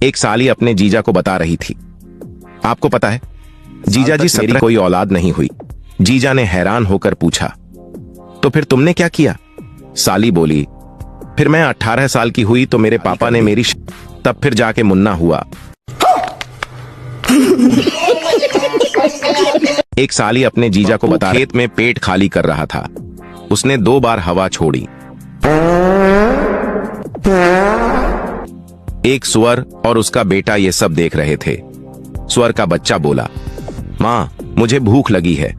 एक साली अपने जीजा को बता रही थी, आपको पता है जीजा जी मेरी कोई औलाद नहीं हुई। जीजा ने हैरान होकर पूछा, तो फिर तुमने क्या किया? साली बोली, फिर मैं 18 साल की हुई तो मेरे पापा ने मेरी तब फिर जाके मुन्ना हुआ। एक साली अपने जीजा को बता खेत में पेट खाली कर रहा था। उसने 2 बार हवा छोड़ी। एक सुअर और उसका बेटा ये सब देख रहे थे। सुअर का बच्चा बोला, माँ मुझे भूख लगी है।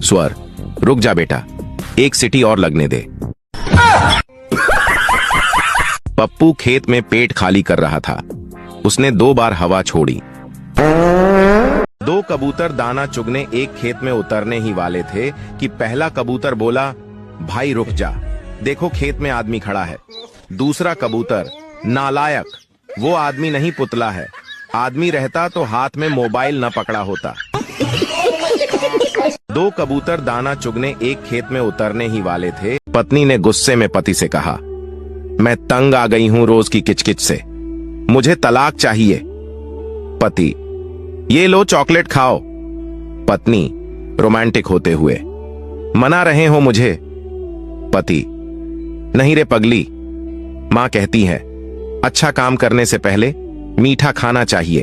सुअर, रुक जा बेटा, एक सीटी और लगने दे। पप्पू खेत में पेट खाली कर रहा था। उसने 2 बार हवा छोड़ी। 2 कबूतर दाना चुगने एक खेत में उतरने ही वाले थे कि पहला कबूतर बोला, भाई रुक जा, देखो खेत में आदमी खड़ा है। दूसरा कबूतर, नालायक, वो आदमी नहीं पुतला है, आदमी रहता तो हाथ में मोबाइल न पकड़ा होता। 2 कबूतर दाना चुगने एक खेत में उतरने ही वाले थे। पत्नी ने गुस्से में पति से कहा, मैं तंग आ गई हूं रोज की किचकिच से, मुझे तलाक चाहिए। पति, ये लो चॉकलेट खाओ। पत्नी रोमांटिक होते हुए, मना रहे हो मुझे? पति, नहीं रे पगली, मां कहती है अच्छा काम करने से पहले मीठा खाना चाहिए।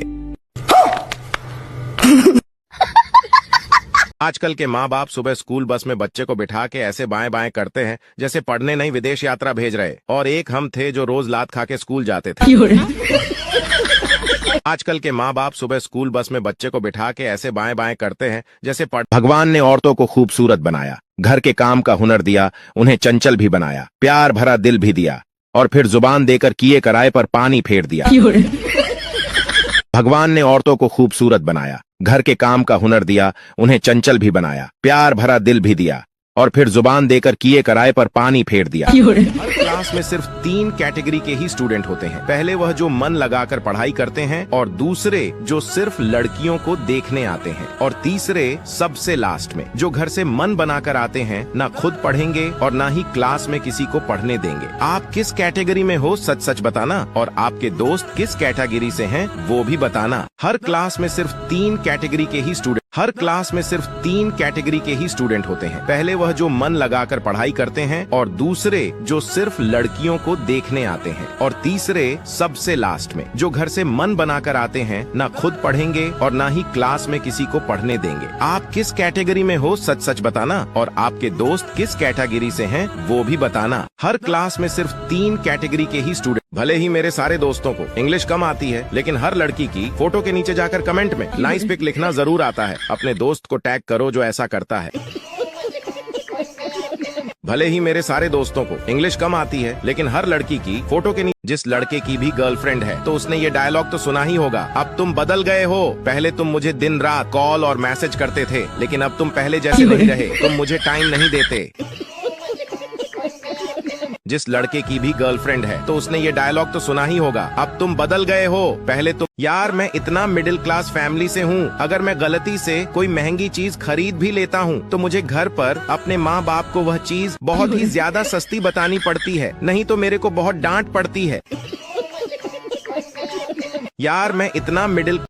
आजकल के माँ बाप सुबह स्कूल बस में बच्चे को बिठा के ऐसे बाएं बाएं करते हैं जैसे पढ़ने नहीं विदेश यात्रा भेज रहे। और एक हम थे जो रोज लात खा के स्कूल जाते थे। आजकल के माँ बाप सुबह स्कूल बस में बच्चे को बिठा के ऐसे बाएं बाएं करते हैं जैसे भगवान ने औरतों को खूबसूरत बनाया, घर के काम का हुनर दिया, उन्हें चंचल भी बनाया, प्यार भरा दिल भी दिया, और फिर जुबान देकर किए कराए पर पानी फेर दिया। भगवान ने औरतों को खूबसूरत बनाया, घर के काम का हुनर दिया, उन्हें चंचल भी बनाया, प्यार भरा दिल भी दिया, और फिर जुबान देकर किए कराए पर पानी फेर दिया। हर क्लास में सिर्फ 3 कैटेगरी के ही स्टूडेंट होते हैं। पहले वह जो मन लगाकर पढ़ाई करते हैं, और दूसरे जो सिर्फ लड़कियों को देखने आते हैं, और तीसरे सबसे लास्ट में जो घर से मन बनाकर आते हैं, ना खुद पढ़ेंगे और ना ही क्लास में किसी को पढ़ने देंगे। आप किस कैटेगरी में हो सच सच बताना, और आपके दोस्त किस कैटेगरी से हैं वो भी बताना। हर क्लास में सिर्फ 3 कैटेगरी के ही स्टूडेंट होते हैं। पहले वह जो मन लगाकर पढ़ाई करते हैं, और दूसरे जो सिर्फ लड़कियों को देखने आते हैं, और तीसरे सबसे लास्ट में जो घर से मन बनाकर आते हैं, ना खुद पढ़ेंगे और ना ही क्लास में किसी को पढ़ने देंगे। आप किस कैटेगरी में हो सच सच बताना, और आपके दोस्त किस कैटेगरी से हैं वो भी बताना। हर क्लास में सिर्फ 3 कैटेगरी के ही स्टूडेंट। भले ही मेरे सारे दोस्तों को इंग्लिश कम आती है, लेकिन हर लड़की की फोटो के नीचे जाकर कमेंट में नाइस पिक लिखना जरूर आता है। अपने दोस्त को टैग करो जो ऐसा करता है। भले ही मेरे सारे दोस्तों को इंग्लिश कम आती है, लेकिन हर लड़की की फोटो के नीचे, जिस लड़के की भी गर्लफ्रेंड है तो उसने ये डायलॉग तो सुना ही होगा, अब तुम बदल गए हो, पहले तुम मुझे दिन रात कॉल और मैसेज करते थे, लेकिन अब तुम पहले जैसे नहीं रहे, तुम मुझे टाइम नहीं देते। जिस लड़के की भी गर्लफ्रेंड है तो उसने ये डायलॉग तो सुना ही होगा, अब तुम बदल गए हो, पहले तुम। यार मैं इतना मिडिल क्लास फैमिली से हूँ, अगर मैं गलती से कोई महंगी चीज खरीद भी लेता हूँ तो मुझे घर पर अपने माँ बाप को वह चीज बहुत ही ज्यादा सस्ती बतानी पड़ती है, नहीं तो मेरे को बहुत डांट पड़ती है। यार मैं इतना मिडिल